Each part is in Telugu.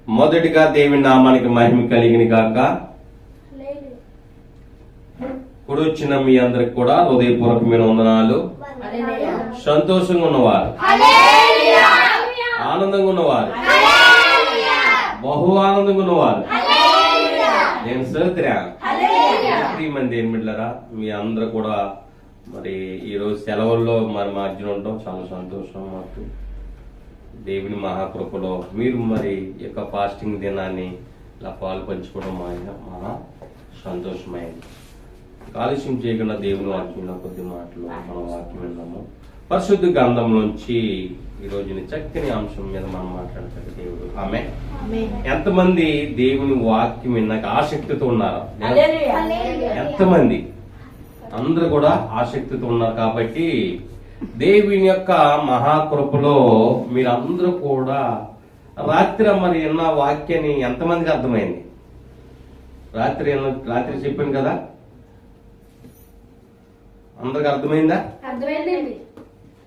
మొదటిగా దేవుని నామానికి మహిమ కలిగిన గాక. ఇప్పుడు వచ్చిన మీ అందరికి కూడా హృదయపూర్వకమైన వందనాలు. సంతోషంగా ఉన్నవారు, ఆనందంగా ఉన్నవారు, బహు ఆనందంగా ఉన్నవారు నేను సోదరా మంది ఏం బిడ్డలారా, మీ అందరూ కూడా మరి ఈరోజు సెలవుల్లో మరి మధ్యన ఉండడం చాలా సంతోషం. మాకు దేవుని మహాకృపలో మీరు మరి యొక్క ఫాస్టింగ్ దినాన్ని ఇలా పాలు పంచుకోవడం మహా సంతోషమైంది. ఆలస్యం చేయకుండా దేవుని వాక్యం కొద్ది మాటలు మనం వాక్యం విన్నాము. పరిశుద్ధ గ్రంథంలోంచి ఈ రోజున చక్కని అంశం మీద మనం మాట్లాడతాడు దేవుడు. ఆమె ఎంతమంది దేవుని వాక్యం విన్నాక ఆసక్తితో ఉన్నారా? ఎంతమంది? అందరూ కూడా ఆసక్తితో ఉన్నారు. కాబట్టి దేవుని యొక్క మహాకృపలో మీరందరూ కూడా రాత్రి మరి విన్న వాక్యాన్ని ఎంతమందికి అర్థమైంది? రాత్రి చెప్పాను కదా, అందరికి అర్థమైందా?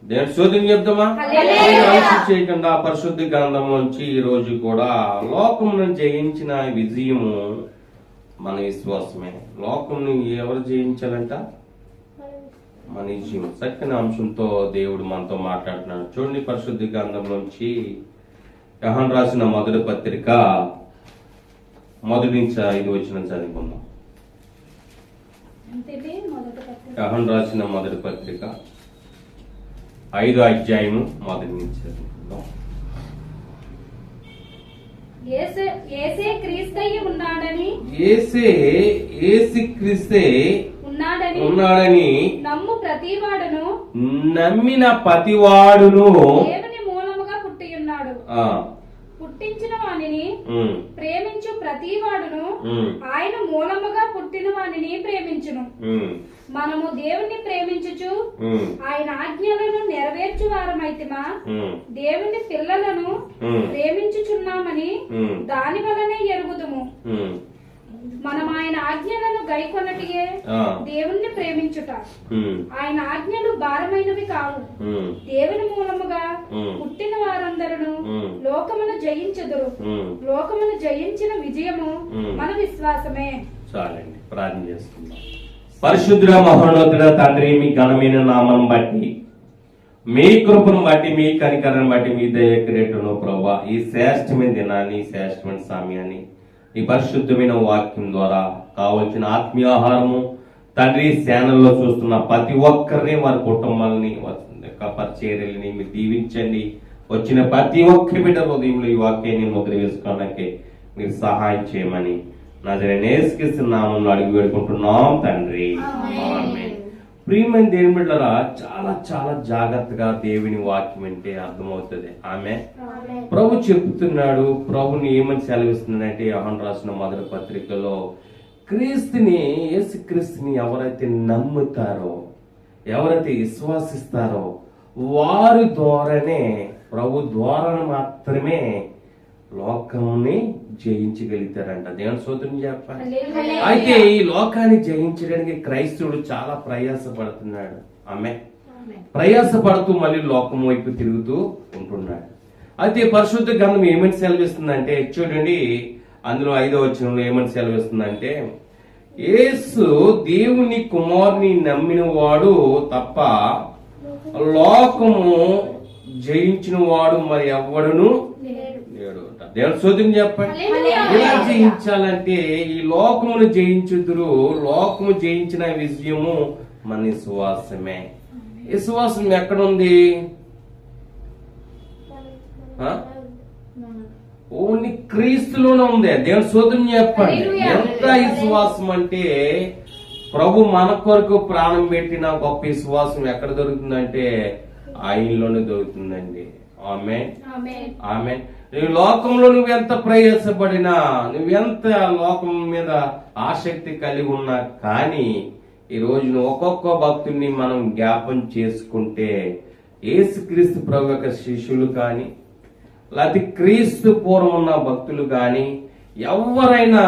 దేవుని శోధన చెప్తామా? ఆలస్యం చేయకుండా పరిశుద్ధ గ్రంథం నుంచి ఈ రోజు కూడా లోకమును జయించిన విజయము మన విశ్వాసమే. లోకంని ఎవరు జయించాలంట? మన విజయం. చక్కని అంశంతో దేవుడు మనతో మాట్లాడుతున్నాడు. చూడండి, పరిశుద్ధ గ్రంథం నుంచి యోహాను రాసిన మొదటి పత్రిక 1 నుంచి 5 వచనం చదువుకుందాం. యోహాను రాసిన మొదటి పత్రిక 5వ అధ్యాయము 1 నుంచి చదువుకుందాం. యేసే క్రీస్తయ్య ఉన్నాడని, యేసు క్రీస్తే ఉన్నాడని నమ్మిన ప్రతివాడును దేవుని మూలముగా పుట్టి ఉన్నాడు. పుట్టించిన వానిని ప్రేమించు ప్రతివాడును ఆయన మూలముగా పుట్టిన వానిని ప్రేమించును. మనము దేవుణ్ణి ప్రేమించుచు ఆయన ఆజ్ఞలను నెరవేర్చు వారమైతిమా దేవుని పిల్లలను ప్రేమించుచున్నామని దాని వలనే ఎరుగుదుము. మనం ఆయన ఆజ్ఞలను గైకొన్నటియే దేవుణ్ణి ప్రేమించుట. ఆయన ఆజ్ఞలు భారమైనవి కావు. దేవుని మూలముగా పుట్టిన వారందరూ లోకమును జయించెదరు. లోకమును జయించిన విజయము మన విశ్వాసమే. చాలండి, ప్రార్థన చేసుకుందాం. పరిశుద్ధ మహోన్నతుడ తండ్రి, మీ ఘనమైన నామం బట్టి, మీ కృపను బట్టి, మీ కనికరను బట్టి, మీ దయ క్రియటను ప్రభా, ఈ శ్రేష్టమైన దినాన్ని, ఈ శ్రేష్టమైన సమయాన్ని ఈ పరిశుద్ధమైన వాక్యం ద్వారా కావలసిన ఆత్మీయాహారము తండ్రి ఛానల్లో చూస్తున్న ప్రతి ఒక్కరిని, వారి కుటుంబాలని, పరిచర్యలని మీరు దీవించండి. వచ్చిన ప్రతి ఒక్కరి బిడ్డ హృదయంలో ఈ వాక్యాన్ని ముద్ర వేసుకోవడానికి మీరు సహాయం చేయమని నజరేయుడైన యేసుక్రీస్తు నామములో అడిగి వేడుకుంటున్నాం తండ్రి. ఆమేన్. ప్రియమైన దేవుని బిడ్డలారా, చాలా చాలా జాగ్రత్తగా దేవుని వాక్యం అంటే అర్థమవుతుంది. ఆమె ప్రభు చెప్తున్నాడు. ప్రభుని ఏమని సెలవిస్తున్నాడంటే యోహాను రాసిన మొదటి పత్రికలో క్రీస్తుని, యేసుక్రీస్తుని ఎవరైతే నమ్ముతారో, ఎవరైతే విశ్వాసిస్తారో వారి ద్వారానే, ప్రభు ద్వారా మాత్రమే లోకాన్ని జయించగలుగుతారంట. దేవుని స్తోత్రం చెప్పాలి. అయితే ఈ లోకాన్ని జయించడానికి క్రైస్తవుడు చాలా ప్రయాసపడుతున్నాడు. ఆమె ప్రయాసపడుతూ మళ్ళీ లోకం వైపు తిరుగుతూ ఉంటున్నాడు. అయితే పరిశుద్ధ గ్రంథం ఏమని సెలవిస్తుందంటే, చూడండి, అందులో 5వ వచనంలో ఏమని సెలవిస్తుందంటే, యేసు దేవుని కుమారుని నమ్మిన వాడు తప్ప లోకము జయించిన వాడు మరి ఎవ్వడును లేడు. దేవుని స్తోత్రం చెప్పండి. ఎలా జయించాలంటే ఈ లోకమును జయించుదురు. లోకము జయించిన విజయము మన విశ్వాసమే. విశ్వాసం ఎక్కడుంది? ఓన్లీ క్రీస్తులోనే ఉంది. దేవుని స్తోత్రం చెప్పండి. ఎంత విశ్వాసం అంటే ప్రభు మన కొరకు ప్రాణం పెట్టిన గొప్ప విశ్వాసం ఎక్కడ దొరుకుతుందంటే ఆయనలోనే దొరుకుతుందండి. ఆమేన్, ఆమేన్. ఈ లోకంలో నువ్వెంత ప్రయాసపడినా, నువ్వెంత లోకం మీద ఆసక్తి కలిగి ఉన్నా కానీ ఈ రోజున ఒక్కొక్క భక్తుడిని మనం జ్ఞాపం చేసుకుంటే యేసుక్రీస్తు ప్రభు యొక్క శిష్యులు కానీ, లేకపోతే క్రీస్తు పూర్వం ఉన్న భక్తులు కానీ ఎవరైనా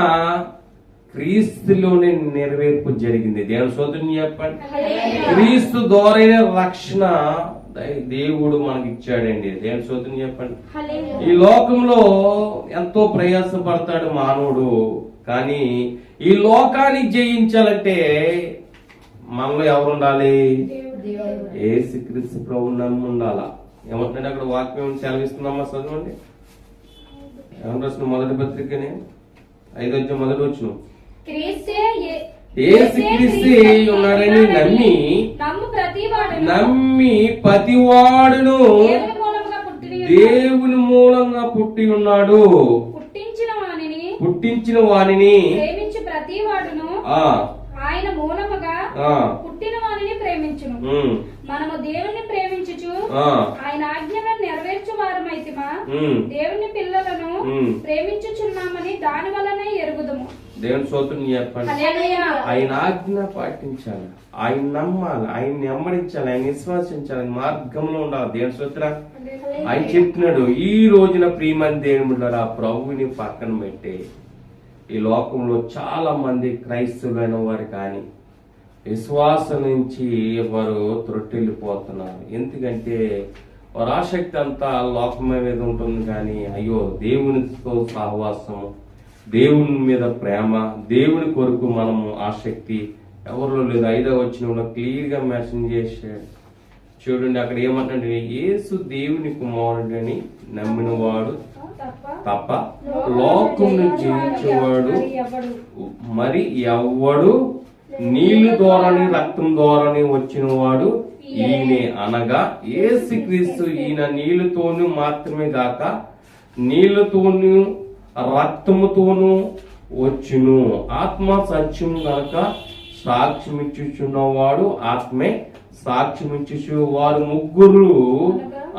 క్రీస్తులోనే నెరవేర్పు జరిగింది. దేవుని స్తోత్రం చెప్పండి. క్రీస్తు ద్వారా రక్షణ దేవుడు మనకి ఇచ్చాడండి. దేవుని స్తోత్రం చెప్పండి. హల్లెలూయా. ఈ లోకంలో ఎంతో ప్రయాసపడతాడు మానవుడు, కానీ ఈ లోకాన్ని జయించాలంటే మనలో ఎవరు ఉండాలి? యేసుక్రీస్తు ప్రభువు నమ్మి ఉండాలా. ఏమంటున్నాడు అక్కడ వాక్యం సెలవిస్తున్నామా? చదవండి. ఏమని రాసిన మొదటి పత్రికనే 5వ అధ్యాయం మొదటి వచనం. యేసుక్రీస్తే ఉన్నాడని నమ్మి ప్రతివాడును దేవుని మూలంగా పుట్టి ఉన్నాడు. పుట్టించిన వానిని ప్రతివాడును ఆయన మూలముగా పుట్టిన వానిని ప్రేమించును. మనము దేవుని ప్రేమించుచు ఆయన ఆజ్ఞలను నెరవేర్చు వారమైతిమా దేవుని పిల్లలను ప్రేమించుచున్నామని దాని వలనే ఎరుగుదుము. దేవుని స్తోత్రం చెప్పండి. ఆయన ఆజ్ఞ పాటించాలి, ఆయన నమ్మాలి, ఆయన వెంబడించాలి, ఆయన విశ్వాసించాలి, ఆయన మార్గంలో ఉండాలి. దేవుని స్తోత్రం. ఆయన చెప్తున్నాడు, ఈ రోజున ప్రియమైన దేవుడులారా ప్రభువుని పక్కన పెట్టే ఈ లోకంలో చాలా మంది క్రైస్తవులైన వారు కానీ విశ్వాసం నుంచి వారు త్రొట్టెళ్ళిపోతున్నారు. ఎందుకంటే వారి ఆసక్తి అంతా లోకమే మీద ఉంటుంది, కానీ అయ్యో దేవునితో సహవాసం, దేవుని మీద ప్రేమ, దేవుని కొరకు మనము ఆసక్తి ఎవరిలో లేదు. 5వ వచనంలో క్లియర్ గా మెన్షన్ చేశాడు. చూడండి అక్కడ ఏమంటాడు, యేసు దేవుని కుమారుడని నమ్మిన వాడు తప్ప లోకమును జయించేవాడు మరి ఎవ్వడు నీళ్లు ద్వారాని రక్తం ద్వారాని వచ్చిన వాడు ఈయనే, అనగా యేసుక్రీస్తు. ఈయన నీళ్లతోనూ మాత్రమే గాక నీళ్లతోనూ రక్తముతోనూ వచ్చును. ఆత్మ సత్యం గనక సాక్ష్యమిచ్చుచున్నవాడు ఆత్మే సాక్ష్యమిచ్చు. వారు ముగ్గురు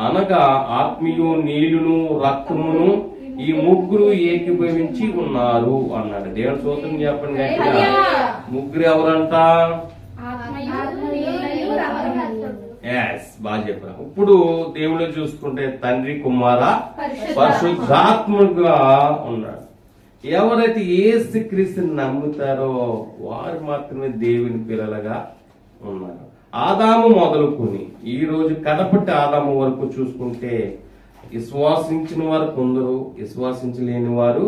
అనగా ఆత్మీయు నీళ్లును రక్తమును ఈ ముగ్గురు ఏకీభవించి ఉన్నారు అన్నాడు. దేవుని స్తోత్రం చెప్పండి. ముగ్గురు ఎవరంట? బాగా చెప్పారు. ఇప్పుడు దేవుడు చూసుకుంటే తండ్రి, కుమార, పరిశుద్ధాత్మగా ఉన్నాడు. ఎవరైతే యేసుక్రీస్తుని నమ్ముతారో వారు మాత్రమే దేవుని పిల్లలుగా ఉన్నారు. ఆదాము మొదలుకొని ఈ రోజు కడపటి ఆదాము వరకు చూసుకుంటే విశ్వాసించిన వారు కొందరు, విశ్వాసించలేని వారు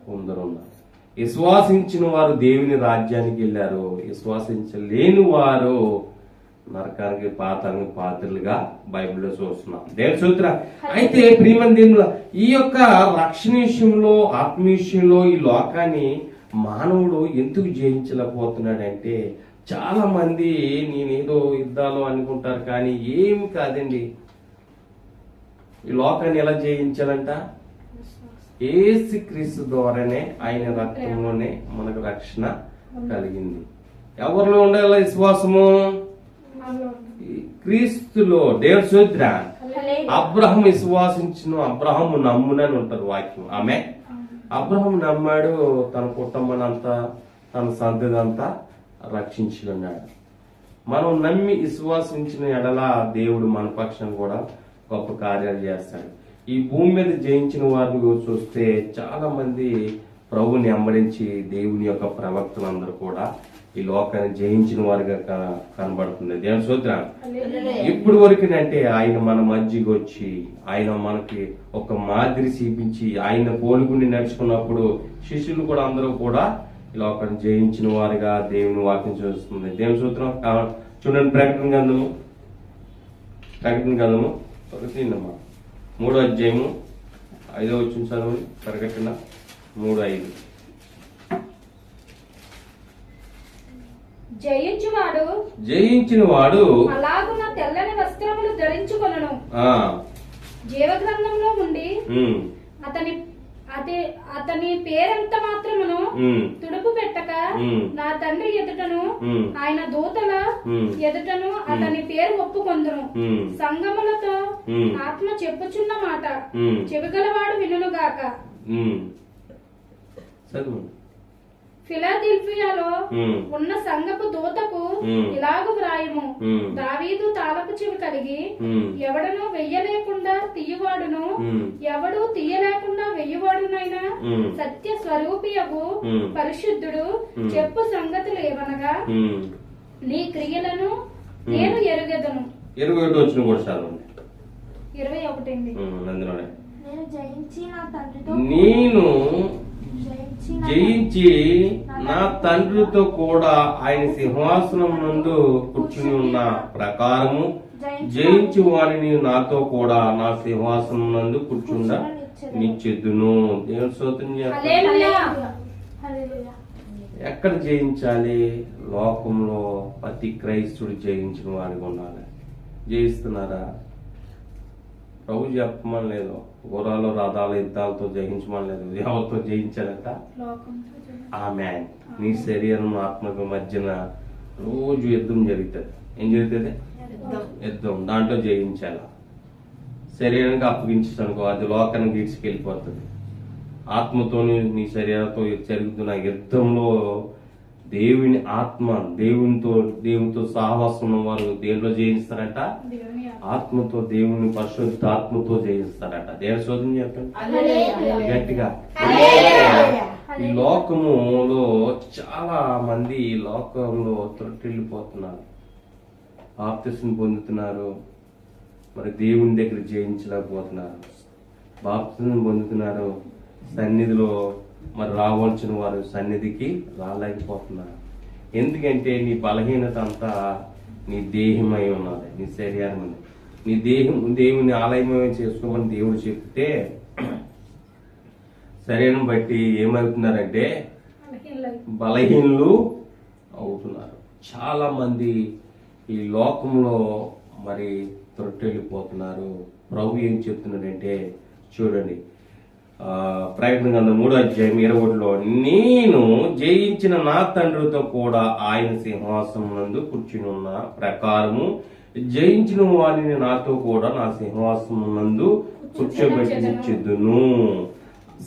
కొందరు ఉన్నారు. విశ్వాసించిన వారు దేవుని రాజ్యానికి వెళ్ళారు, విశ్వాసించలేని వారు నరకానికి పాతానికి పాత్రలుగా బైబిల్లో చూస్తున్నాం. దేవుని సూత్ర. అయితే ప్రియమైన దేవుల ఈ యొక్క రక్షణ విషయంలో, ఆత్మ విషయంలో ఈ లోకాన్ని మానవుడు ఎందుకు జయించలేకపోతున్నాడంటే, చాలా మంది నేనేదో యుద్ధాలు అనుకుంటారు, కానీ ఏమి కాదండి. ఈ లోకాన్ని ఎలా జయించాలంట? యేసుక్రీస్తు ద్వారానే, ఆయన రక్తంలోనే మనకు రక్షణ కలిగింది. ఎవరిలో ఉండాలి విశ్వాసము? క్రీస్తులో. దేవుని స్తోత్ర. అబ్రహం విశ్వాసించిన, అబ్రహం నమ్మునని ఉంటారు వాక్యం. ఆమె అబ్రహం నమ్మాడు, తన కుటుంబానంతా తన సంతదంతా రక్షించి ఉన్నాడు. మనం నమ్మి విశ్వాసించిన ఎడల దేవుడు మన పక్షం కూడా గొప్ప కార్యాలు చేస్తాడు. ఈ భూమి మీద జయించిన వారిని చూస్తే చాలా మంది ప్రభుని వెంబడించి దేవుని యొక్క ప్రవక్తలందరూ కూడా ఈ లోకాన్ని జయించిన వారిగా కనబడుతుంది. దేవుని స్తోత్రం. ఇప్పుడు వరకు అంటే ఆయన మన మధ్యకి వచ్చి ఆయన మనకి ఒక మాదిరి చూపించి ఆయన పోలుకుని నడుచుకున్నప్పుడు శిష్యులు కూడా అందరూ కూడా ఈ లోకాన్ని జయించిన వారిగా దేవుని వాక్యం చూస్తుంది. దేవుని స్తోత్రం. చూడండి ప్రకటన గ్రంథము 3వ అధ్యాయము 5వ వచనం చదవండి. ప్రకటన 3:5. జయించిన వాడు అలాగున తెల్లని వస్త్రములు ధరించుకొనును, జీవగ్రంథంలో ఉండి అతని పేరెంత మాత్రమును తుడుపు పెట్టక నా తండ్రి ఎదుటను ఆయన దూతల ఎదుటను అతని పేరు ఒప్పుకొందును. సంగములతో ఆత్మ చెప్పుచున్న మాట చెవిగలవాడు వినుగాక. ఫిలాదెల్ఫియాలో ఉన్న సంఘపు దూతకు ఇలాగు వ్రాయము, దావీదు తాళపు చెవి కలిగి ఎవడను వెయ్యలేకుండా తీయవాడును, ఎవడు తీయలేకుండా వెయ్యవాడునైనా సత్య స్వరూపియగు పరిశుద్ధుడు చెప్పు సంగతులు ఏమనగా, నీ క్రియలను నేను ఎరుగెదను, 21 వచ్చిన కూడా చదవండి. 21 అండి. అందులోనే నేను జయించి నా తండ్రితో నేను జయించి జయించి నా తండ్రితో కూడా ఆయన సింహాసనం నందు కూర్చుని ఉన్న ప్రకారము జయించి వారిని నాతో కూడా నా సింహాసనం నందు కూర్చుండ నిచ్చెద్దును. దేవుని స్తోత్రం చేస్తాను. హల్లెలూయా. హల్లెలూయా. ఎక్కడ జయించాలి? లోకంలో ప్రతి క్రైస్తుడు జయించిన వాడిగా ఉండాలి. జయిస్తున్నారా? ప్రభు చెప్పమని లేదు, గుర్రాలు రథాలు యుద్ధాలతో జయించమని లేదు. ఎవరితో జయించాలట? ఆమె నీ శరీరం ఆత్మకు మధ్యన రోజు యుద్ధం జరుగుతుంది. ఏం జరుగుతుంది? యుద్ధం. దాంట్లో జయించాల. శరీరానికి అప్పగించానుకో అది లోకానికి గీడ్చుకెళ్ళిపోతుంది. ఆత్మతో నీ శరీరంతో జరుగుతున్న యుద్ధంలో దేవుని ఆత్మ దేవునితో సహవాసం ఉన్న వారు దేంట్లో జయిస్తారట? ఆత్మతో, దేవుని పరిశుద్ధ ఆత్మతో జయిస్తారట. దేవుని శోధన చెప్పండి గట్టిగా. ఈ లోకములో చాలా మంది ఈ లోకంలో త్రొట్టిల్లిపోతున్నారు, బాప్తిస్మం పొందుతున్నారు, మరి దేవుని దగ్గర జయించలేకపోతున్నారు. బాప్తిస్మం పొందుతున్నారు, సన్నిధిలో మరి రావాల్సిన వారు సన్నిధికి రాలేకపోతున్నారు. ఎందుకంటే నీ బలహీనత అంతా నీ దేహమై ఉన్నది, నీ శరీరం ఉంది. నీ దేహం దేవుని ఆలయమై చేసుకోమని దేవుడు చెప్తే శరీరం బట్టి ఏమవుతున్నారంటే బలహీనులు అవుతున్నారు. చాలా మంది ఈ లోకంలో మరి త్రొట్టెళ్ళిపోతున్నారు. ప్రభు ఏం చెప్తున్నాడంటే చూడండి, ప్రకటన గ్రంథం 3:21 నేను జయించిన నా తండ్రితో కూడా ఆయన సింహాసనం నందు కూర్చుని ఉన్న ప్రకారము జయించిన వారిని నాతో కూడా నా సింహాసనం నందు కూర్చోబెట్టించెదను.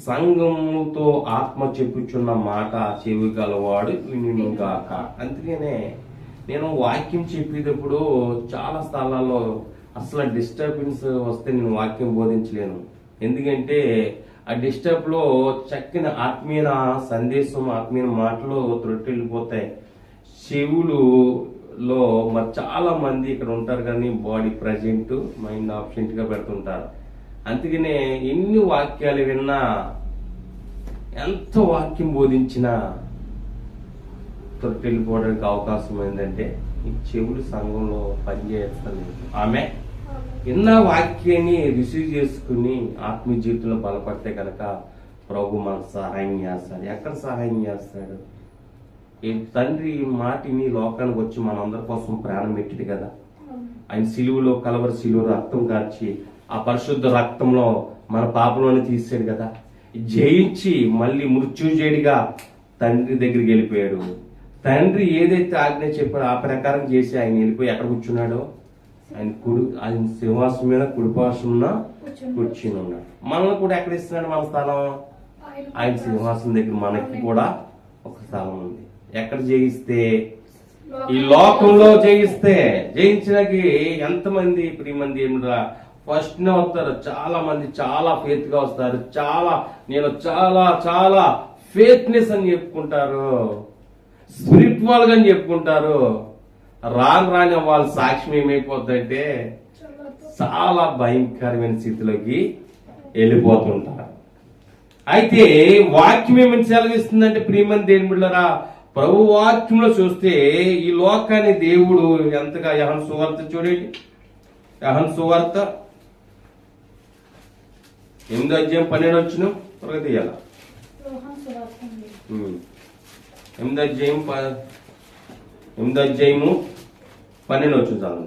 సంఘముతో ఆత్మ చెప్పుచున్న మాట చెవి గలవాడు వినుగాక. అందుకనే నేను వాక్యం చెప్పేటప్పుడు చాలా స్థలాల్లో అసలు డిస్టర్బెన్స్ వస్తే నేను వాక్యం బోధించలేను. ఎందుకంటే ఆ డిస్టర్బ్ లో చక్కని ఆత్మీయ సందేశం, ఆత్మీయ మాటలు త్రొట్టెళ్ళిపోతాయి. చెవులులో మరి చాలా మంది ఇక్కడ ఉంటారు కానీ బాడీ ప్రజెంట్, మైండ్ ఆబ్సెంట్ గా పెడుతుంటారు. అందుకనే ఎన్ని వాక్యాలు విన్నా, ఎంత వాక్యం బోధించినా త్రొట్టెళ్ళిపోవడానికి అవకాశం ఏంటంటే ఈ చెవులు సంఘంలో పనిచేస్తలేదు. ఆమె ఎన్న వాక్యాన్ని రిసీవ్ చేసుకుని ఆత్మీయ జీవితంలో బలపడితే కనుక ప్రభు మనకు సహాయం చేస్తాడు. ఎక్కడ సహాయం చేస్తాడు? ఈ తండ్రి మాటిని లోకానికి వచ్చి మనందరి కోసం ప్రాణం పెట్టింది కదా. ఆయన సిలువలో కలవరి సిలువ రక్తం కార్చి ఆ పరిశుద్ధ రక్తంలో మన పాపలోనే తీసాడు కదా. జయించి మళ్ళీ మృత్యుంజయుడిగా తండ్రి దగ్గరికి వెళ్ళిపోయాడు. తండ్రి ఏదైతే ఆజ్ఞ చెప్పాడో ఆ ప్రకారం చేసి ఆయన వెళ్ళిపోయి ఎక్కడ కూర్చున్నాడో ఆయన సింహాసనం మీద కుడిపార్శ్వమున కూర్చుని ఉన్నాడు. మనల్ని కూడా ఎక్కడ ఇస్తున్నాడు? మన స్థలం ఆయన సింహాసనం దగ్గర మనకి కూడా ఒక స్థలం ఉంది. ఎక్కడ జయిస్తే? ఈ లోకంలో జయిస్తే. జయించడానికి ఎంతమంది ప్రియమంది ఏమిరా ఫస్ట్ నే వస్తారు. చాలా మంది చాలా ఫేత్ గా వస్తారు. నేను చాలా ఫేత్నెస్ అని చెప్పుకుంటారు, స్పిరిచువల్ గా అని చెప్పుకుంటారు. రాని వాళ్ళ సాక్ష్యం ఏమైపోతుందంటే చాలా భయంకరమైన స్థితిలోకి వెళ్ళిపోతుంటారు. అయితే వాక్యం ఏమని సెలవిస్తుందంటే ప్రియమని దేని బిడ్డలారా, ప్రభు వాక్యంలో చూస్తే ఈ లోకాన్ని దేవుడు ఎంతగా యోహాను సువార్త చూడండి. యోహాను సువార్త 8:12 త్వరగా తీయాల. 8:12 చాలు.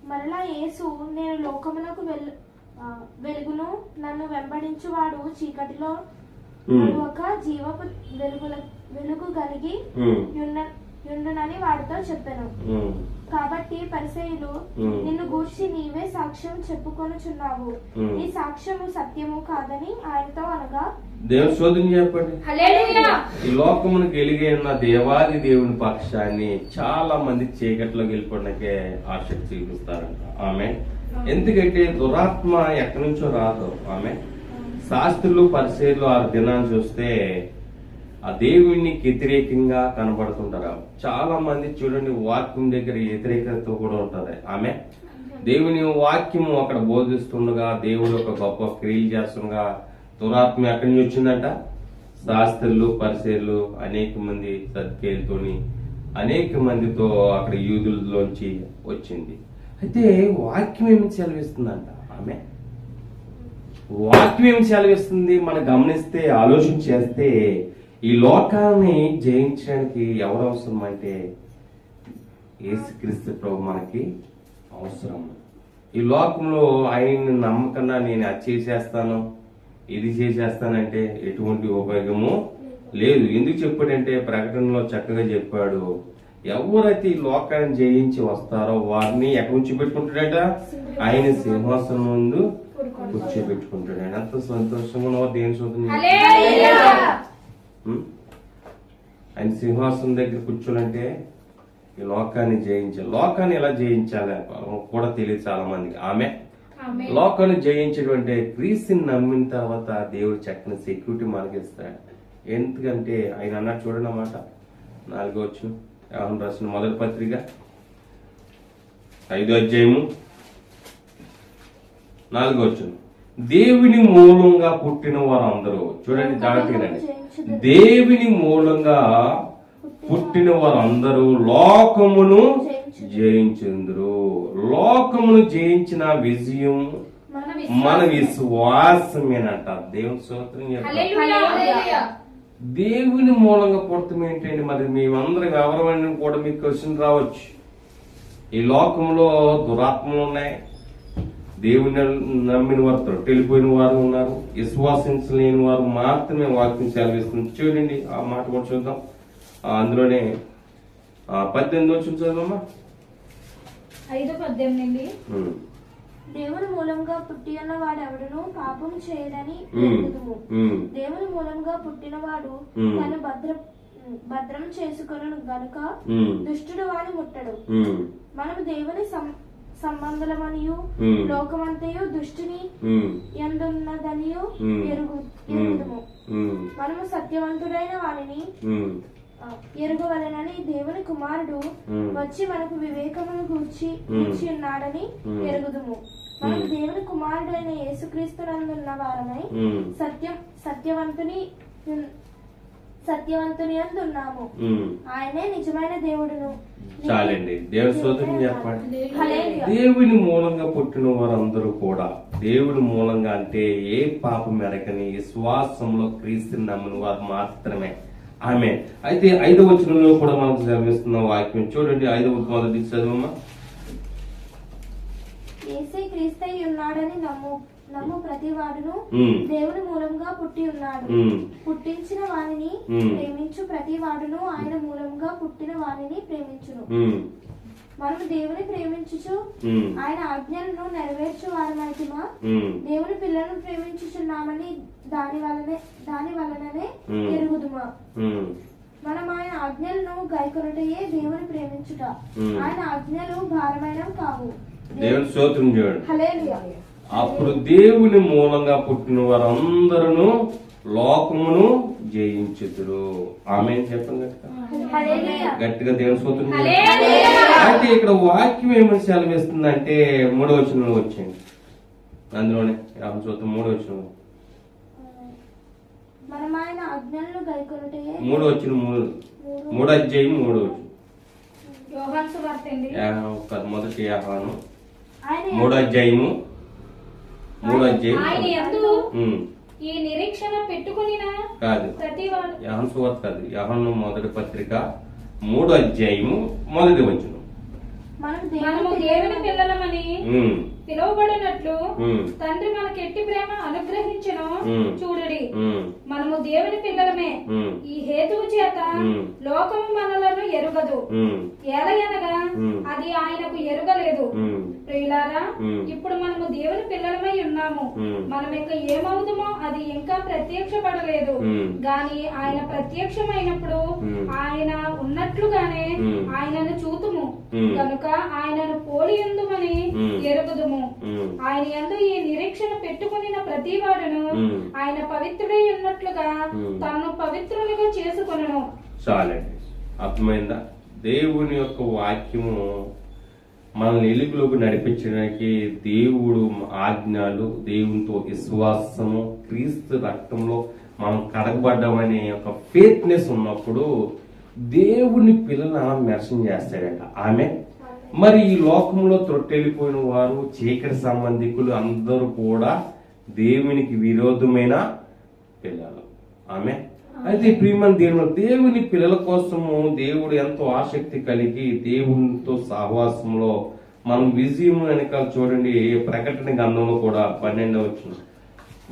మరలా యేసు నేను లోకమునకు వెలుగును, నన్ను వెంబడించువాడు చీకటిలో ఒక జీవపు వెలుగు కలిగి యుండునని వాడితో చెప్పాను. కాబట్టి పరిసయ్యులు నిన్ను గూర్చి నీవే సాక్ష్యం చెప్పుకొనుచున్నావు, నీ సాక్ష్యము సత్యము కాదని ఆయనతో అనగా దేవుని శోధన చెప్పండి. హల్లెలూయా. ఈ లోకమునికి వెలుగైన దేవాది దేవుని పక్షాన్ని చాలా మంది చీకట్లోకి వెళ్ళిపోవడానికే ఆసక్తి చూపిస్తారంట. ఆమె ఎందుకంటే దురాత్మ ఎక్కడి నుంచో రాదు. ఆమె శాస్త్రులు పరిసయ్యులు ఆ దినాన్ని చూస్తే ఆ దేవునికి వ్యతిరేకంగా కనబడుతుంటారు. చాలా మంది చూడండి వాక్యం దగ్గర వ్యతిరేకత కూడా ఉంటది. ఆమె దేవుని వాక్యము అక్కడ బోధిస్తుండగా దేవుడు ఒక గొప్ప క్రియలు చేస్తుండగా దురాత్మ ఎక్కడి నుంచి వచ్చిందంట? శాస్త్రులు పరిసయ్యులు అనేక మంది సద్కేలతోని అనేక మందితో అక్కడ యూదులలోంచి వచ్చింది. అయితే వాక్యం ఏమి సెలవిస్తుందంట? ఆమె వాక్యం ఏమి సెలవిస్తుంది? మనం గమనిస్తే ఆలోచన చేస్తే ఈ లోకాన్ని జయించడానికి ఎవరు అవసరం అంటే యేసుక్రీస్తు ప్రభు మనకి అవసరం. ఈ లోకంలో ఆయన్ని నమ్మకన్నా నేను అది చేసేస్తాను ఇది చేసేస్తానంటే ఎటువంటి ఉపయోగము లేదు. ఎందుకు చెప్పాడంటే ప్రకటనలో చక్కగా చెప్పాడు, ఎవరైతే ఈ లోకాన్ని జయించి వస్తారో వారిని ఎక్కడ కూర్చోబెట్టుకుంటాడట? ఆయన సింహాసనం ముందు కూర్చోబెట్టుకుంటాడు. ఆయన ఎంత సంతోషంగా ఉన్నవారు దేవుని సొంతం. ఆయన సింహాసనం దగ్గర కూర్చోనంటే ఈ లోకాన్ని జయించాలి. లోకాన్ని ఎలా జయించాలి కూడా తెలియదు చాలా మందికి. ఆమె లోకాన్ని జయించడం క్రీస్తుని నమ్మిన తర్వాత దేవుడు చక్కని సెక్యూరిటీ మనకి ఇస్తాడు. ఎందుకంటే ఆయన అన్నాడు చూడండి అన్నమాట, 4వ వచనం యోహాను రాసిన మొదటి పత్రిక 5వ అధ్యాయము 4వ వచనం, దేవుని మూలంగా పుట్టిన వారందరూ, చూడండి జాగ్రత్తగా, దేవుని మూలంగా పుట్టిన వారందరూ లోకమును జయించుందురు. లోకమును జయించిన విజయం మన విశ్వాసమేనంట. దేవుని స్తోత్రం చెప్తారు. దేవుని మూలంగా పుట్టడం ఏంటండి? మరి మేమందరం ఎవరమైనా కూడా మీకు క్వశ్చన్ రావచ్చు. ఈ లోకంలో దురాత్మలు ఉన్నాయి, దేవుని నమ్మిన వారు తొట్టెళ్ళిపోయిన వారు ఉన్నారు, విశ్వాసించలేని వారు మాత్రమే వాక్యం సెలవిస్తుంది. చూడండి ఆ మాట కూడా చూద్దాం. అందులోనే 18వ వచనం చదవమ్మా. 5:18 దేవుని మూలంగా పుట్టి ఉన్న వాడెవడును పాపం చేయడని ఎరుగుదుము. దేవుని మూలంగా పుట్టినవాడు తను భద్రం చేసుకొను గనుక దుష్టుడు వాని ముట్టడు. మనము దేవుని సంబంధులమనియు లోకమంతయు దుష్టుని ఎందున్నదనియు ఎరుగుదుము. మనము సత్యవంతుడైన వానిని ఎరుగవలెనని దేవుని కుమారుడు వచ్చి మనకు వివేకమును గూర్చి ఉన్నాడని ఎరుగుదుము. మనం దేవుని కుమారుడైన యేసుక్రీస్తునందున్న వారమై సత్యవంతుని అందున్నాము. ఆయనే నిజమైన దేవుడును. చాలండి, దేవుని స్తోత్రం చెప్పండి. దేవుని మూలంగా పుట్టిన వారందరూ కూడా దేవుని మూలంగా అంటే ఏ పాపం ఎరగని విశ్వాసంలో క్రీస్తుని నమ్మిన వారు మాత్రమే. ఆమె అయితే 5వ వచనంలో కూడా మనకు సెలవిస్తున్న వాక్యం చూడండి. 5వ మొదటి చదువమ్మా. యేసే క్రీస్తై ఉన్నాడని నమ్ము ప్రతివాడును దేవుని మూలంగా పుట్టి ఉన్నాడు. పుట్టించిన వానిని ప్రేమించు ప్రతివాడును ఆయన మూలంగా పుట్టిన వానిని ప్రేమించును. మనము దేవుని ప్రేమించుచు ఆయన ఆజ్ఞలను నెరవేర్చు వారమైతిమా దేవుని పిల్లలను ప్రేమించుచున్నామని దాని వలననే ఎరుగుదుమా. మనం ఆయన ఆజ్ఞలను గైకొనుటయే దేవుని ప్రేమించుట. ఆయన ఆజ్ఞలు భారమైన కావు. దేవుని స్తోత్రం చేయండి. హల్లెలూయా. అప్పుడు దేవుని మూలంగా పుట్టిన వారందరూ లోకమును జయించుదురు. ఆమేన్ చెప్పండి గట్టిగా. దేవుని స్తోత్రం. అయితే ఇక్కడ వాక్యం ఏమని సెలవిస్తుందంటే 3వ వచనంలో వచ్చింది. అందులోనే యోహాను సువార్త 3వ వచనం. మనం ఆయన ఆజ్ఞలను గైకొనుటయే 3వ వచనం 3వ అధ్యాయం 3వ వచనం. యోహాను సువార్త అండి. మొదటి యోహాను 3వ అధ్యాయము 3వ అధ్యాయం. ఆయన యందు ఈ నిరీక్షణ పెట్టుకొనినా కాదు, ప్రతివాడు యోహాను సువార్త కాదు, యోహాను మొదటి పత్రిక 3వ అధ్యాయము 1వ వచనం. మనము దేవుని పిల్లలమని పిలువబడినట్లు తండ్రి మనకి ఎట్టి ప్రేమ అనుగ్రహించెను చూడుడి. మనము దేవుని పిల్లలమే. ఈ హేతువు చేత లోకము మనలను ఎరుగదు, ఏలయనగా అది ఆయనకు ఎరుగలేదు. ప్రియులారా, ఇప్పుడు మనము దేవుని పిల్లలమై ఉన్నాము. మనం ఇక ఏమవుతామో అది ఇంకా ప్రత్యక్షపడలేదు. మ్మ్. గాని ఆయన ప్రత్యక్షమైనప్పుడు మ్మ్. ఆయన ఉన్నట్లుగానే మ్మ్. ఆయనను చూతుము. మ్మ్. కనుక ఆయనను పోలియుందుమని మ్మ్. ఎరుగుదుము. మ్మ్. ఆయన యందు ఈ నిరీక్షణ పెట్టుకొనిన ప్రతివాడును మ్మ్. ఆయన పవిత్రుడై ఉన్నట్లుగా మ్మ్. తన్ను పవిత్రునిగా చేసుకొనును. చాలండి. అర్థమైందా? దేవుని యొక్క వాక్యము మనల్ని ఎలుగులోకి నడిపించడానికి దేవుడు ఆజ్ఞలు, దేవునితో విశ్వాసము, క్రీస్తు రక్తంలో మనం కడగబడ్డామనే ఒక ఫేత్నెస్ ఉన్నప్పుడు దేవుని పిల్లలను అలా మెర్షన్ చేస్తాడంట. ఆమె మరి ఈ లోకంలో త్రొట్టెళ్ళిపోయిన వారు, చీకటి సంబంధికులు అందరూ కూడా దేవునికి విరోధమైన పిల్లలు. ఆమె అయితే ప్రియమైన దేవుని పిల్లల కోసము దేవుడు ఎంతో ఆసక్తి కలిగి దేవునితో సహవాసంలో మనం విజయం వెనకాల చూడండి. ప్రకటన గ్రంథంలో కూడా 12వ వచనం,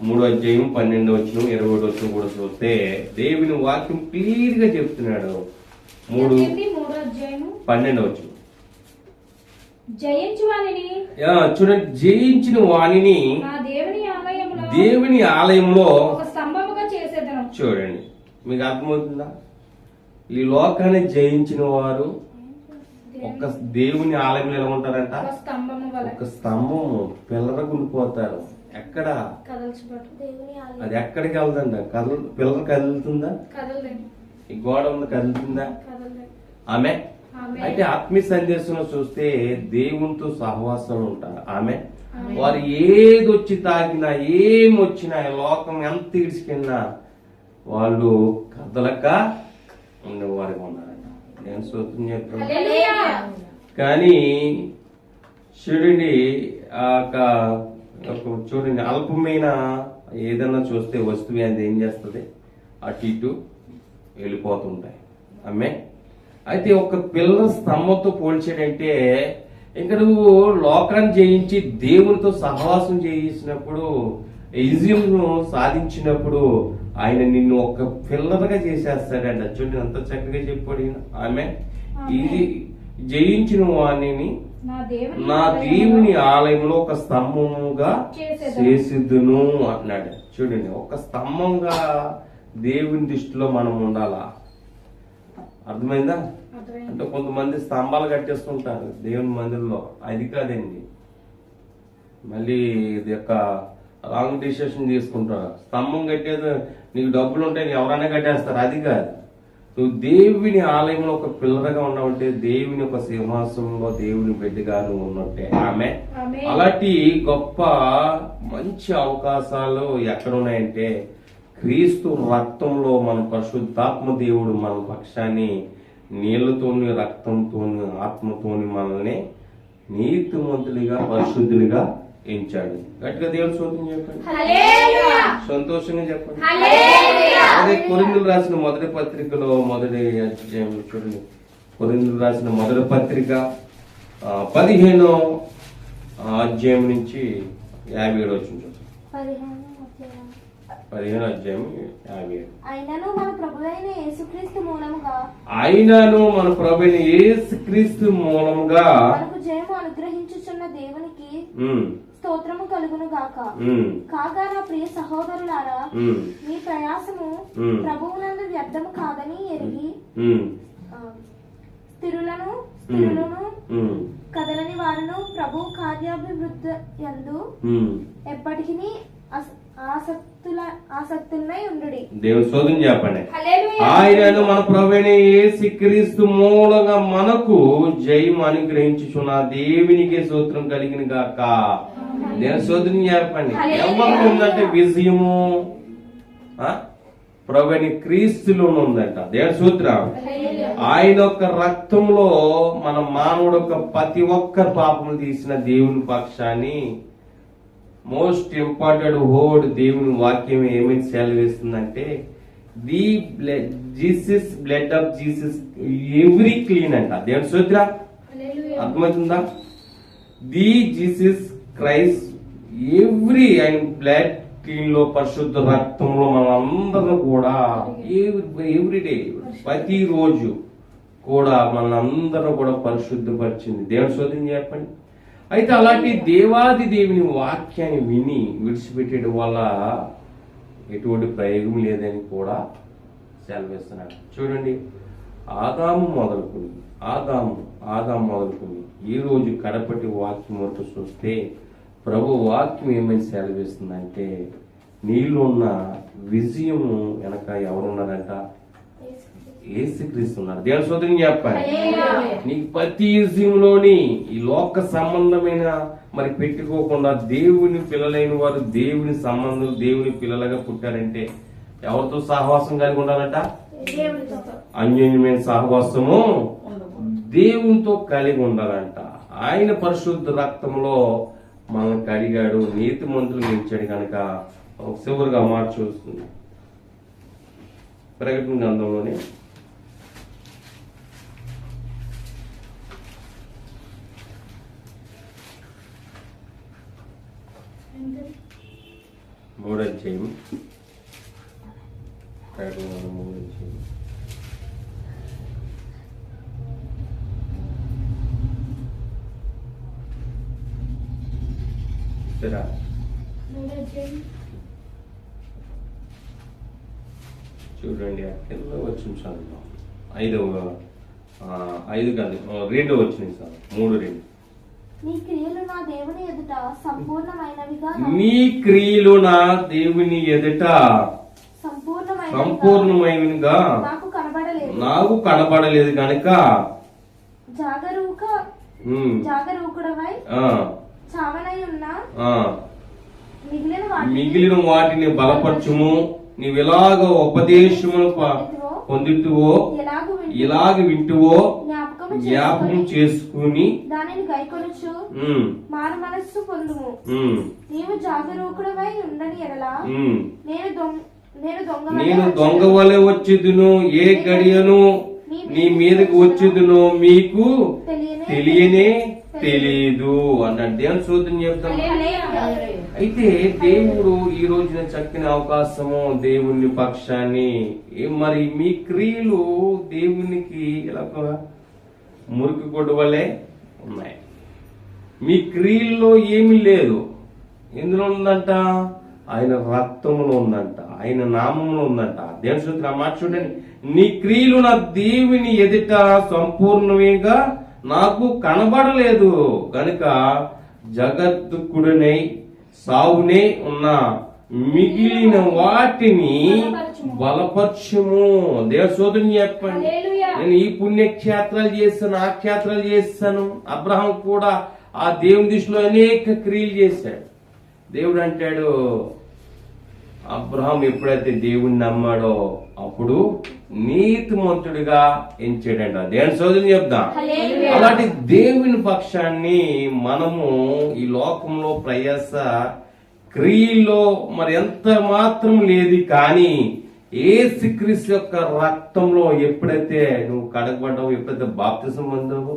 3వ అధ్యాయం 12వ వచనం 21వ వచనం కూడా చూస్తే దేవుని వాక్యం క్లియర్ గా చెప్తున్నాడు. 3వ అధ్యాయము 12వ వచనం జయించు వానిని చూడండి, జయించిన వాణిని నా దేవుని ఆలయంలో ఒక స్తంభముగా చేసేదను. చూడండి, మీకు అర్థమవుతుందా? ఈ లోకాన్ని జయించిన వారు ఒక దేవుని ఆలయంలో ఎలా ఉంటారంట? ఒక స్తంభము వలె ఒక స్తంభము పిల్లరకుండిపోతారు. ఎక్కడ కదల్చబడు. దేవుని ఆలయం. అది ఎక్కడికి వెళ్దంట? పిల్లలు కదులుతుందా? కదలలేదు. ఈ గోడ ఉంది, కదులుతుందా? కదలలేదు. ఆమె ఆమె అయితే ఆత్మీయ సందేశంలో చూస్తే దేవునితో సహవాసం ఉంటారు. ఆమె వారు ఏది వచ్చి తాకినా, ఏమి వచ్చినా, ఈ లోకం ఎంత ఇడిచికెళ్ళినా వాళ్ళు కదలక ఉండేవారిగా ఉన్నారంట. నేను స్తోత్రం చెప్తాను. హల్లెలూయా. కానీ చూడండి, చూడండి అల్పమైన ఏదన్నా చూస్తే వస్తువు అది ఏం చేస్తుంది? అటు ఇటు వెళ్ళిపోతుంటాయి. ఆమె అయితే ఒక పిల్ల స్తంభంతో పోల్చాడంటే ఇంకా నువ్వు లోకాన్ని జయించి దేవునితో సహవాసం చేయించినప్పుడు, విజయం సాధించినప్పుడు ఆయన నిన్ను ఒక పిల్లలుగా చేసేస్తాడంట. చూడండి ఎంత చక్కగా చెప్పాడు ఈయన. ఆమె ఇది జయించిన వాణిని నా దేవుని ఆలయంలో ఒక స్తంభముగా చేసిద్దును అన్నాడు. చూడండి, ఒక స్తంభంగా దేవుని దృష్టిలో మనం ఉండాలా. అర్థమైందా? అంటే కొంతమంది స్తంభాలు కట్టేస్తుంటారు దేవుని మందిరంలో. అది కాదండి, మళ్ళీ ఇది యొక్క రాంగ్ డిసిషన్ తీసుకుంటారు. స్తంభం కట్టేది నీకు డబ్బులు ఉంటే ఎవరైనా కట్టేస్తారు. అది కాదు. నువ్వు దేవుని ఆలయంలో ఒక పిల్లరగా ఉన్నావంటే దేవుని ఒక సింహాసనంలో దేవుని బిడ్డగా నువ్వు ఉన్నట్టే. ఆమె అలాంటి గొప్ప మంచి అవకాశాలు ఎక్కడ ఉన్నాయంటే క్రీస్తు రక్తంలో మన పరిశుద్ధాత్మ దేవుడు మన పక్షాన్ని నీళ్లతోని, రక్తంతోని, ఆత్మతోని మనల్ని నీతిమంతులుగా, పరిశుద్ధులుగా ఎంచాడు. గట్టిగా దేవుని స్తోత్రం చెప్పండి. సంతోషంగా చెప్పండి. అదే కొరింథీయులకు రాసిన మొదటి పత్రికలో మొదటి అధ్యాయం చూడండి. కొరింథీయులకు రాసిన మొదటి పత్రిక 15వ అధ్యాయం నుంచి 57 వచ్చింది. 15వ అధ్యాయం 57. ఆయనను మన ప్రభువైన యేసుక్రీస్తు మూలముగా మనకు జయము అనుగ్రహించుచున్న దేవునికి స్తోత్రము కలుగును గాక. కాగా నా ప్రియ సహోదరులారా, మీ ప్రయాసము ప్రభువునందు వ్యర్థము కాదని ఎరిగి స్థిరులను కదలని వారును ప్రభు కార్యాభివృద్ధి యందు ఎప్పటికీ ఆసక్తులై ఉండుడి. దేవుని స్తోత్రం చెప్పండి. ఆయనను మన ప్రభువైన యేసుక్రీస్తు మూలంగా మనకు జయం అనుగ్రహించుచున్న దేవునికి స్తోత్రం కలిగిన గాక. దేవుని స్తోత్రం చెప్పండి. ఎవరికి ఉందంటే విజయము ప్రభువైన క్రీస్తులో ఉందంట. దేవుని స్తోత్రం. ఆయన యొక్క రక్తంలో మన మానవుడు యొక్క ప్రతి ఒక్క పాపము తీసిన దేవుని పక్షాన్ని మోస్ట్ ఇంపార్టెంట్ వర్డ్ దేవుని వాక్యం ఏమని సెలవిస్తుందంటే the blood of Jesus every clean అంట. దేవుని స్తోత్రం. అర్థమవుతుందా? ది జీసస్ క్రైస్ట్ ఎవ్రీ ఆయన బ్లడ్ క్లీన్ లో, పరిశుద్ధ రక్తంలో మన అందరం కూడా ఎవ్రీడే ప్రతిరోజు కూడా మన అందరం కూడా పరిశుద్ధపరిచింది. దేవుని స్తోత్రం చెప్పండి. అయితే అలాంటి దేవాది దేవుని వాక్యాన్ని విని విడిచిపెట్టడం వల్ల ఎటువంటి ప్రయోగం లేదని కూడా సెలవిస్తున్నాడు. చూడండి, ఆదాము మొదలుకుని ఈ రోజు కడపటి వాక్యం వరకు చూస్తే ప్రభు వాక్యం ఏమని సెలవిస్తుందంటే, నీలో ఉన్న విజయము వెనక ఎవరున్నారంట? యేసుక్రీస్తు ఉన్నారు. దేవుని స్తోత్రం చెప్పాలి. నీకు ప్రతి విషయంలోని ఈ లోక సంబంధమైన మరి పెట్టుకోకుండా దేవుని పిల్లలైన వారు దేవుని సంబంధం దేవుని పిల్లలుగా పుట్టారంటే ఎవరితో సహవాసం కలిగి ఉండాలంట? అన్యోన్యమైన సహవాసము దేవునితో కలిగి ఉండాలంట. ఆయన పరిశుద్ధ రక్తంలో మనల్ని కడిగాడు, నీతి మంత్రులు ఇచ్చాడు. కనుక చివరిగా మాట చూస్తుంది ప్రకటన గ్రంథంలోనే 3వ అధ్యాయం ప్రకటన గ్రంథం 3వ అధ్యాయం చూడండి, కింద వచ్చిన చదువు 5 కాదు 2 వచ్చినాయి సార్. 3:2 నీ క్రియలు నా దేవుని ఎదుట సంపూర్ణమైనవిగా నాకు కనబడలేదు కనుక జాగరూకుడవై చావనై ఉన్న మిగిలిన వాటిని బలపరచుము. నీవిలాగ ఉపదేశమును పొందుతువో ఇలాగ వింటువో జ్ఞాపకం చేసుకుని దానిని గైకొనుచు మారు మనస్సు పొందుము. నీవు జాగరూకుడవై ఉండని ఎడల నేను దొంగ వలె వచ్చేదును, ఏ గడియను నీ మీదకి వచ్చేదును మీకు తెలియనే తెలియదు అన్నాడు. దేవుని స్తోత్రం చెప్తాం. అయితే దేవుడు ఈ రోజున చక్కని అవకాశము, దేవుని పక్షాన్ని. మరి మీ క్రియలు దేవునికి ఎలా మురికి గొడ్డు వల్లే ఉన్నాయి. మీ క్రియల్లో ఏమీ లేదు. ఎందులో ఉందంట? ఆయన రక్తంలో ఉందంట, ఆయన నామంలో ఉందంట. దేవుని స్తోత్రం. ఆ మాట చూడండి, నీ క్రియలు నా దేవుని ఎదుట సంపూర్ణంగా నాకు కనబడలేదు గనుక జగత్తుకుడనై సావునే ఉన్న మిగిలిన వాటిని బలపరచము. దేవ సోదరుని చెప్పండి, నేను ఈ పుణ్యక్షేత్రాలు చేస్తాను, ఆ క్షేత్రాలు చేస్తాను. అబ్రహాం కూడా ఆ దేవుని దృష్టిలో అనేక క్రియలు చేశాడు. దేవుడు అంటాడు, అబ్రహాం ఎప్పుడైతే దేవుణ్ణి నమ్మాడో అప్పుడు నీతిమంతుడిగా ఎంచాడంట. దేవుని సోదరుని చెప్దాం. అలాంటి దేవుని పక్షాన్ని మనము ఈ లోకంలో ప్రయాస క్రియల్లో మరి ఎంత మాత్రం లేదు. కానీ యేసుక్రీస్తు యొక్క రక్తంలో ఎప్పుడైతే నువ్వు కడగబడ్డావో, ఎప్పుడైతే బాప్తిసం పొందావో,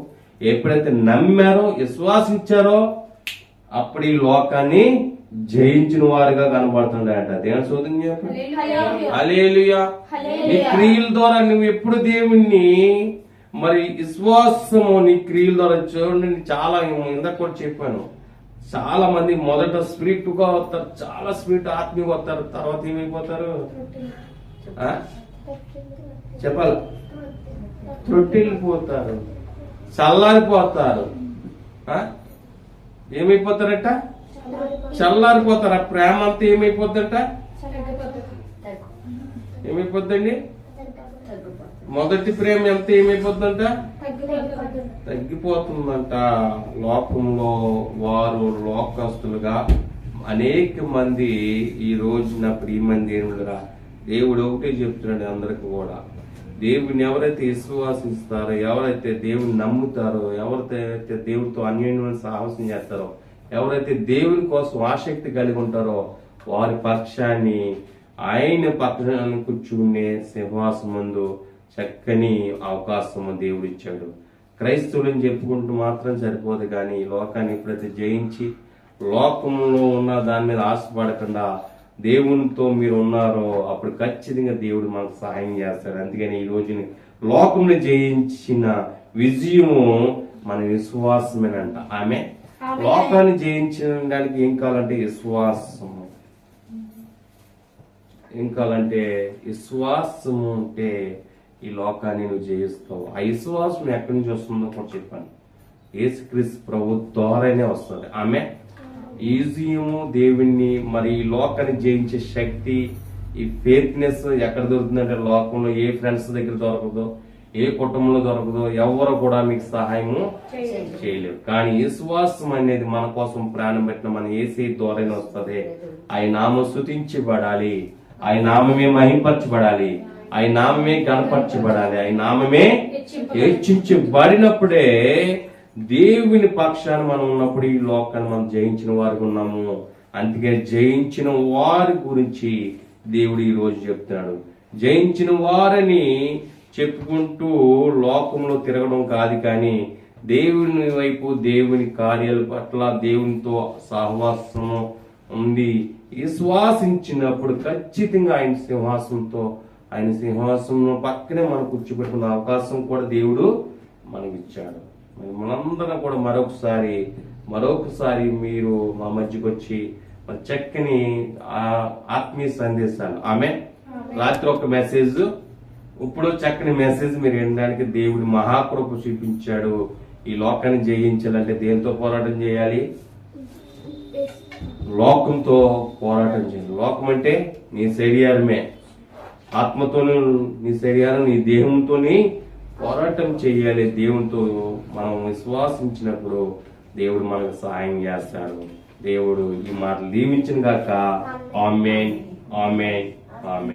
ఎప్పుడైతే నమ్మారో, విశ్వాసించారో అప్పుడు ఈ లోకాన్ని జయించిన వారుగా కనబడుతున్నాడట. దేవుని స్తోత్రం చెప్పండి. హల్లెలూయా. నీ క్రియల ద్వారా నువ్వు ఎప్పుడు దేవుణ్ణి మరి విశ్వాసము నీ క్రియల ద్వారా చూడండి. చాలా ఇందాక కూడా చెప్పాను, చాలా మంది మొదట స్పిరిట్ గా వస్తారు, చాలా స్పిరిట్ ఆత్మీయంగా వస్తారు, తర్వాత ఏమైపోతారు చెప్పాలి, తొట్టిల్లిపోతారు, చల్లారిపోతారు. ఏమైపోతారట? చల్లారిపోతారు. ఆ ప్రేమ అంతా ఏమైపోద్దట? ఏమైపోద్దండి? మొదటి ప్రేమ ఎంత ఏమైపోద్దంట? తగ్గిపోతుందంట. లోకంలో వారు లోకస్తులుగా అనేక మంది ఈ రోజున ప్రియమందిరులుగా దేవుడు ఒకటే చెప్తున్నాడు అందరికి కూడా, దేవుని ఎవరైతే విశ్వాసిస్తారో, ఎవరైతే దేవుని నమ్ముతారో, ఎవరైతే దేవుడితో అన్యోన్యమైన సాహసం చేస్తారో, ఎవరైతే దేవుని కోసం ఆసక్తి కలిగి ఉంటారో వారి పక్షాన్ని ఆయన పక్షాన్ని కూర్చునే సింహాసం ముందు చక్కని అవకాశము దేవుడు ఇచ్చాడు. క్రైస్తవులని చెప్పుకుంటూ మాత్రం సరిపోదు, కానీ ఈ లోకాన్ని ఎప్పుడైతే జయించి లోకంలో ఉన్న దాని మీద ఆశపడకుండా దేవునితో మీరు ఉన్నారో అప్పుడు ఖచ్చితంగా దేవుడు మనకు సహాయం చేస్తాడు. అందుకని ఈ రోజుని లోకంలో జయించిన విజయము మన విశ్వాసమేనంట. ఆమె లోకాన్ని జయించడానికి ఏం కావాలంటే విశ్వాసము. ఇంకా అంటే విశ్వాసం ఉంటే ఈ లోకాన్ని నువ్వు జయిస్తావు. ఆ విశ్వాసం ఎక్కడి నుంచి వస్తుందో కూడా చెప్పాను. యేసుక్రీస్తు ప్రభు ద్వారానే వస్తుంది. ఆమె ఈజీయము దేవుణ్ణి మరి ఈ లోకాన్ని జయించే శక్తి, ఈ ఫేత్నెస్ ఎక్కడ దొరుకుతుందంటే లోకంలో ఏ ఫ్రెండ్స్ దగ్గర దొరకదో, ఏ కుటుంబంలో దొరకదో, ఎవరు కూడా మీకు సహాయము చేయలేరు. కానీ విశ్వాసం అనేది మన కోసం ప్రాణం పెట్టిన మన యేసే ద్వారానే వస్తుంది. ఆయన నామం స్తుతించబడాలి, ఆయన నామమే మహింపరచబడాలి, ఆయన నామమే గణపరచబడాలి, ఆయన నామమే హెచ్చించబడినప్పుడే దేవుని పక్షాన మనం ఉన్నప్పుడు ఈ లోకాన్ని మనం జయించిన వారికి ఉన్నాము. అందుకే జయించిన వారి గురించి దేవుడు ఈ రోజు చెప్తున్నాడు. జయించిన వారని చెప్పుకుంటూ లోకంలో తిరగడం కాదు, కానీ దేవుని వైపు, దేవుని కార్యాల పట్ల దేవునితో సహవాసం ఉండి విశ్వాసించినప్పుడు ఖచ్చితంగా ఆయన సింహాసనం పక్కనే మనం కూర్చోబెట్టుకున్న అవకాశం కూడా దేవుడు మనకిచ్చాడు. మనందరం కూడా మరొకసారి మీరు మా మధ్యకి వచ్చి మరి చక్కని ఆత్మీయ సందేశాలు, ఆమె రాత్రి ఒక మెసేజ్, ఇప్పుడు చక్కని మెసేజ్ మీరు వినడానికి దేవుడు మహాకృప చూపించాడు. ఈ లోకాన్ని జయించాలంటే దేంతో పోరాటం చేయాలి? లోకంతో పోరాటం చేయాలి. లోకం అంటే నీ శరీరమే. ఆత్మతోని నీ శరీరం, నీ దేహంతోని పోరాటం చేయాలి. దేవునితో మనం విశ్వాసించినప్పుడు దేవుడు మనకు సహాయం చేస్తాడు. దేవుడు ఈ మాటలు దీవించిన గాక. ఆమేన్, ఆమేన్, ఆమేన్.